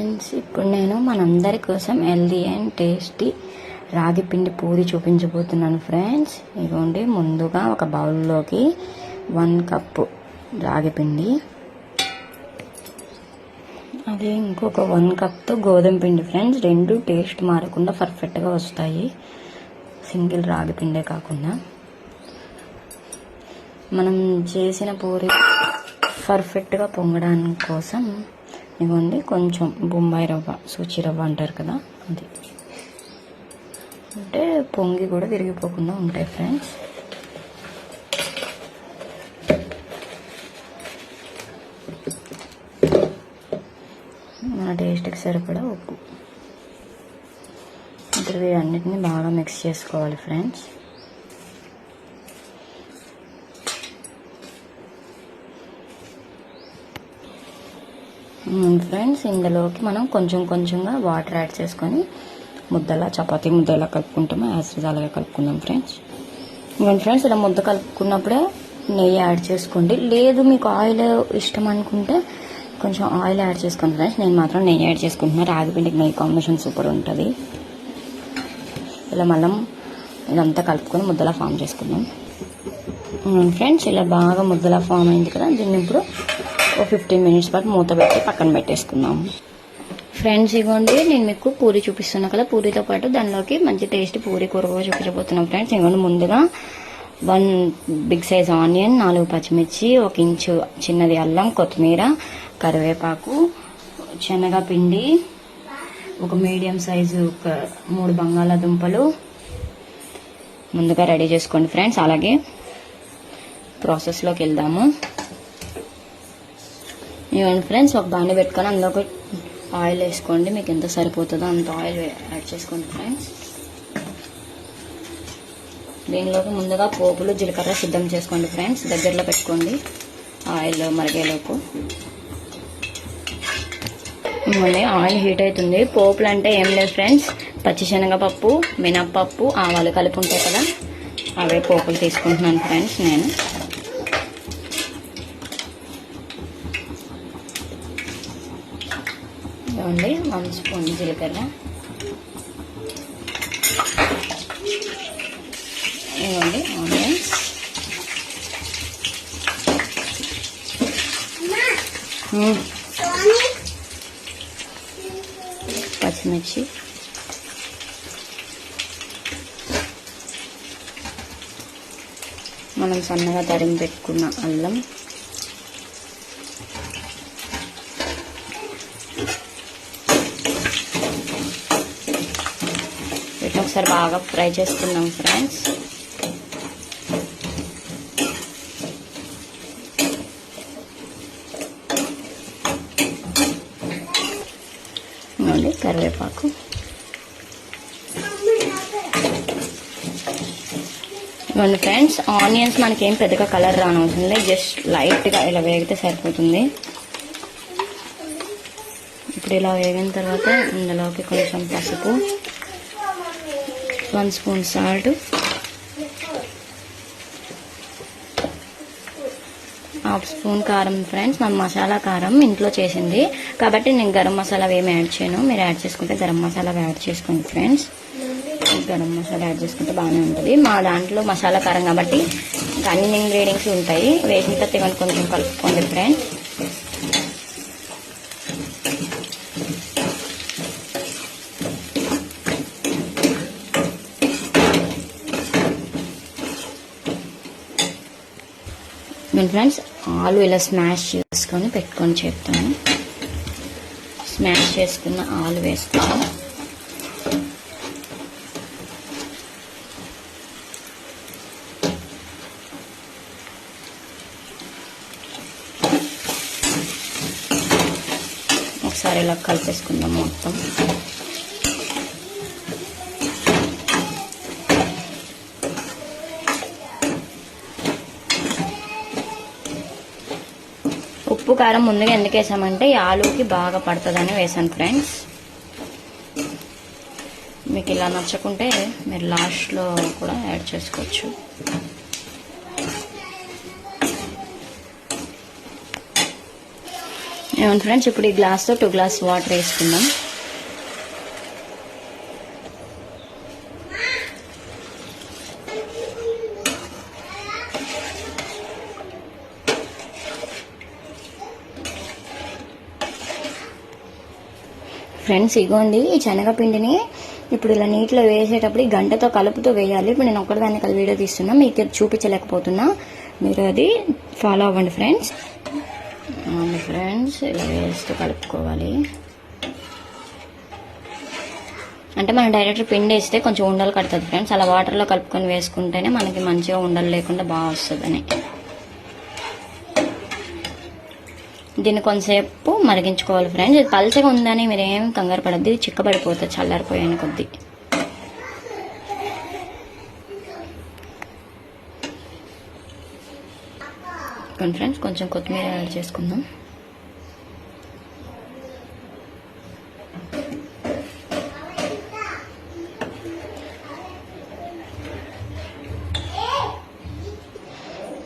Friends, ఇప్పుడు నేను మనందరి కోసం హెల్దీ అండ్ టేస్టీ రాగి పిండి పూరి చూపించబోతున్నాను ఫ్రెండ్స్. ఇదిగోండి, ముందుగా ఒక బౌల్లోకి 1 కప్పు రాగి పిండి, అదే ఇంకొక 1 కప్తో గోధుమ పిండి ఫ్రెండ్స్. రెండు టేస్ట్ మారకుండా పర్ఫెక్ట్గా వస్తాయి, సింగిల్ రాగి పిండే కాకుండా. మనం చేసిన పూరి పర్ఫెక్ట్గా పొంగడానికి కోసం ఇవ్వండి కొంచెం బొంబాయి రవ్వ, సూచి రవ్వ అంటారు కదా, అది అంటే పొంగి కూడా విరిగిపోకుండా ఉంటాయి ఫ్రెండ్స్. మన టేస్ట్కి సరిపడా ఉప్పు. ఇప్పుడు వీటన్నిటిని బాగా మిక్స్ చేసుకోవాలి ఫ్రెండ్స్. ఫ్రెండ్స్, ఇందులోకి మనం కొంచెం కొంచెంగా వాటర్ యాడ్ చేసుకొని ముద్దలా, చపాతీ ముద్దలా కలుపుకుంటాము. యాసిడ్ అలాగే కలుపుకుందాం ఫ్రెండ్స్. ఇవ్వండి ఫ్రెండ్స్, ఇలా ముద్ద కలుపుకున్నప్పుడే నెయ్యి యాడ్ చేసుకోండి. లేదు మీకు ఆయిల్ ఇష్టం అనుకుంటే కొంచెం ఆయిల్ యాడ్ చేసుకోండి ఫ్రెండ్స్. నేను మాత్రం నెయ్యి యాడ్ చేసుకుంటున్నాను. రాగి పిండికి నెయ్యి కాంబినేషన్ సూపర్ ఉంటుంది. ఇలా మళ్ళీ ఇదంతా కలుపుకొని ముద్దలా ఫామ్ చేసుకుందాం ఫ్రెండ్స్. ఇలా బాగా ముద్దలా ఫామ్ అయింది కదా, దీన్ని ఇప్పుడు 15 మినిట్స్ పాటు మూత పెట్టి పక్కన పెట్టేసుకుందాం ఫ్రెండ్స్. ఇవ్వండి, నేను మీకు పూరి చూపిస్తున్నా కదా, పూరితో పాటు దానిలోకి మంచి టేస్ట్ పూరి కూర కూడా చూపించబోతున్నాం ఫ్రెండ్స్. ఇవ్వండి, ముందుగా 1 బిగ్ సైజ్ ఆనియన్, 4 పచ్చిమిర్చి, 1 ఇంచు చిన్నది అల్లం, కొత్తిమీర, కరివేపాకు, శనగపిండి, ఒక మీడియం సైజు 3 బంగాళాదుంపలు ముందుగా రెడీ చేసుకోండి ఫ్రెండ్స్. అలాగే ప్రాసెస్లోకి వెళ్దాము. ఇవ్వండి ఫ్రెండ్స్, ఒక బాండి పెట్టుకొని అందులోకి ఆయిల్ వేసుకోండి. మీకు ఎంత సరిపోతుందో అంత ఆయిల్ యాడ్ చేసుకోండి ఫ్రెండ్స్. దీనిలోకి ముందుగా పోపులు, జీలకర్ర సిద్ధం చేసుకోండి ఫ్రెండ్స్. దగ్గరలో పెట్టుకోండి ఆయిల్ మరిగేలోపు. ఇవ్వండి, ఆయిల్ హీట్ అవుతుంది. పోపులు అంటే ఏం లేదు ఫ్రెండ్స్, పచ్చిశనగపప్పు, మినప్పప్పు, ఆవాలు కలిపి ఉంటాయి కదా, అవే పోపులు తీసుకుంటున్నాను ఫ్రెండ్స్ నేను. ఇవ్వండి, 1 స్పూన్ జీలకర్ర, ఇవ్వండి ఆనియన్స్, పచ్చిమిర్చి, మనం సన్నగా తరిగి పెట్టుకున్న అల్లం, ఒకసారి బాగా ఫ్రై చేసుకున్నాం ఫ్రెండ్స్. మళ్ళీ కరివేపాకు, ఇవ్వండి ఫ్రెండ్స్. ఆనియన్స్ మనకేం పెద్దగా కలర్ రానవసరం లేదు, జస్ట్ లైట్గా ఇలా వేగితే సరిపోతుంది. ఇప్పుడు ఇలా వేగిన తర్వాత ఇందులోకి కొంచెం పసుపు, 1 స్పూన్ సాల్ట్, 1/2 స్పూన్ కారం ఫ్రెండ్స్. మన మసాలా కారం ఇంట్లో చేసింది కాబట్టి నేను గరం మసాలా ఏమి యాడ్ చేయను. మీరు యాడ్ చేసుకుంటే గరం మసాలా యాడ్ చేసుకోండి ఫ్రెండ్స్. గరం మసాలా యాడ్ చేసుకుంటే బాగానే ఉంటుంది. మా దాంట్లో మసాలా కారం కాబట్టి అన్ని ఇంగ్రీడియంట్స్ ఉంటాయి. వేసిన తర్వాత కొంచెం కలుపుకోండి ఫ్రెండ్స్. ఫ్రెండ్స్, ఆలు ఇలా స్మాష్ చేసుకొని పెట్టుకొని చెప్తాను. స్మాష్ చేసుకున్న ఆలు వేసుకొని ఒకసారి ఇలా కలిపేసుకుందాం మొత్తం. ఉప్పు కారం ముందుగా ఎందుకు వేసామంటే ఈ ఆలుకి బాగా పడుతుందని వేసాను ఫ్రెండ్స్. మీకు ఇలా నచ్చకుంటే మీరు లాస్ట్లో కూడా యాడ్ చేసుకోవచ్చు. ఏమన్నా ఫ్రెండ్స్, ఇప్పుడు ఈ గ్లాస్తో 2 గ్లాస్ వాటర్ వేసుకుందాం. ఫ్రెండ్స్ ఇగోండి, ఈ శనగపిండిని ఇప్పుడు ఇలా నీటిలో వేసేటప్పుడు ఈ గంటతో కలుపుతూ వేయాలి. ఇప్పుడు నేను ఒక్కదాన్ని కలిపి వీడియో తీస్తున్నా, మీకు చూపించలేకపోతున్నా, మీరు అది ఫాలో అవ్వండి ఫ్రెండ్స్. అవును ఫ్రెండ్స్, ఇలా వేస్తూ కలుపుకోవాలి. అంటే మనం డైరెక్ట్ పిండి వేస్తే కొంచెం ఉండలు కడుతుంది ఫ్రెండ్స్. అలా వాటర్లో కలుపుకొని వేసుకుంటేనే మనకి మంచిగా ఉండలు లేకుండా బాగా వస్తుందని. దీన్ని కొంతసేపు మరిగించుకోవాలి ఫ్రెండ్స్. ఇది పల్చగా ఉందని మీరు ఏం కంగారు పడద్దు, ఇది చిక్కబడిపోతుంది చల్లారిపోయాను కొద్ది. ఫ్రెండ్స్ కొంచెం కొత్తిమీర యాడ్ చేసుకుందాం.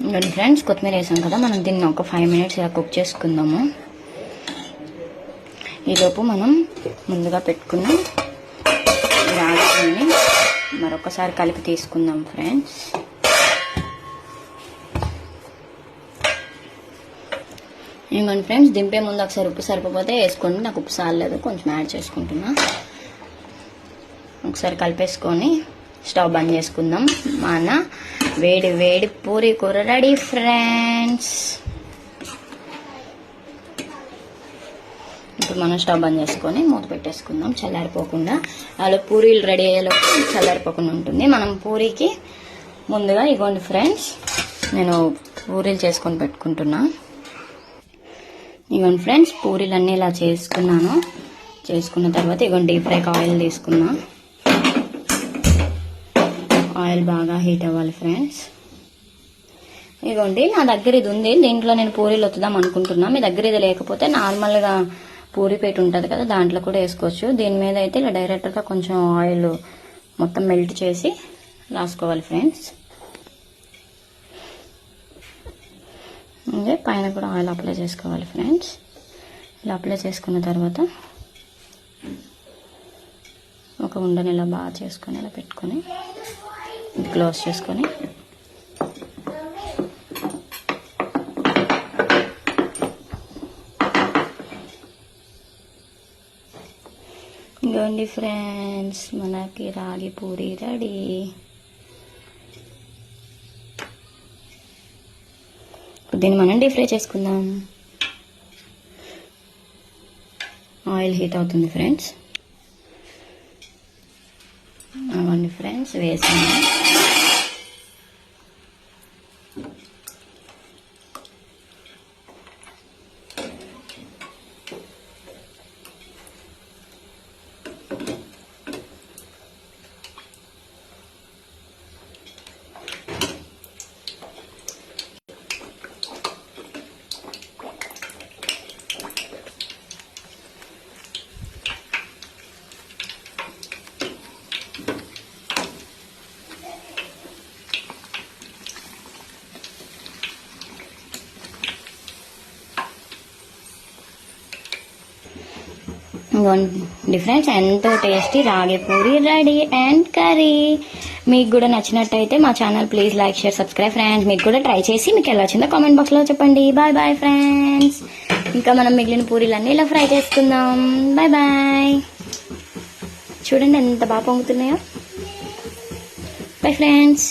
ఇంకోటి ఫ్రెండ్స్, కొత్తిమీర వేసాం కదా, మనం దీన్ని ఒక 5 మినిట్స్ ఇలా కుక్ చేసుకుందాము. ఈలోపు మనం ముందుగా పెట్టుకున్న రాగిని మరొకసారి కలిపి తీసుకుందాం ఫ్రెండ్స్. ఇంకోండి ఫ్రెండ్స్, దింపే ముందు ఒకసారి ఉప్పు సరిపోతే వేసుకోండి. నాకు ఉప్పు సారలేదు, కొంచెం యాడ్ చేసుకుంటున్నా. ఒకసారి కలిపేసుకొని స్టవ్ బంద్ చేసుకుందాం. మన వేడి వేడి పూరీ కూర రెడీ ఫ్రెండ్స్. ఇప్పుడు మనం స్టవ్ బంద్ చేసుకొని మూత పెట్టేసుకుందాం చల్లారిపోకుండా. అలా పూరీలు రెడీ అయ్యేలోపు చల్లారిపోకుండా ఉంటుంది. మనం పూరీకి ముందుగా ఇగోండి ఫ్రెండ్స్, నేను పూరీలు చేసుకొని పెట్టుకుంటున్నా. ఇగోండి ఫ్రెండ్స్, పూరీలన్నీ ఇలా చేసుకున్నాను. చేసుకున్న తర్వాత ఇగోండి డీప్ ఫ్రైకి ఆయిల్ తీసుకున్నా. ఆయిల్ బాగా హీట్ అవ్వాలి ఫ్రెండ్స్. ఇదిగోండి, నా దగ్గర ఇది ఉంది, దీంట్లో నేను పూరీలు వద్దాం అనుకుంటున్నా. మీ దగ్గర ఇది లేకపోతే నార్మల్గా పూరీ పేట ఉంటుంది కదా, దాంట్లో కూడా వేసుకోవచ్చు. దీని మీద అయితే ఇలా డైరెక్ట్గా కొంచెం ఆయిల్ మొత్తం మెల్ట్ చేసి రాసుకోవాలి ఫ్రెండ్స్. ఇంకా పైన కూడా ఆయిల్ అప్లై చేసుకోవాలి ఫ్రెండ్స్. ఇలా అప్లై చేసుకున్న తర్వాత ఒక ఉండని ఇలా బాగా చేసుకొని ఇలా పెట్టుకొని క్లోజ్ చేసుకొని ఇదిగోండి ఫ్రెండ్స్, మనకి రాగి పూరీ రెడీ. దీన్ని మనం డీప్ ఫ్రై చేసుకుందాం. ఆయిల్ హీట్ అవుతుంది ఫ్రెండ్స్. అవ్వండి ఫ్రెండ్స్, వేసాను. డిఫరెన్స్ ఎంతో టేస్టీ రాగి పూరి రెడీ అండ్ కర్రీ. మీకు కూడా నచ్చినట్టయితే మా channel please like share subscribe friends. మీకు కూడా ట్రై చేసి మీకు ఎలా వచ్చిందో కామెంట్ బాక్స్లో చెప్పండి. Bye bye friends. ఇంకా మనం మిగిలిన పూరీలన్నీ ఇలా ఫ్రై చేసుకుందాం. Bye bye. చూడండి ఎంత బాగా పొంగుతున్నాయో. Bye friends.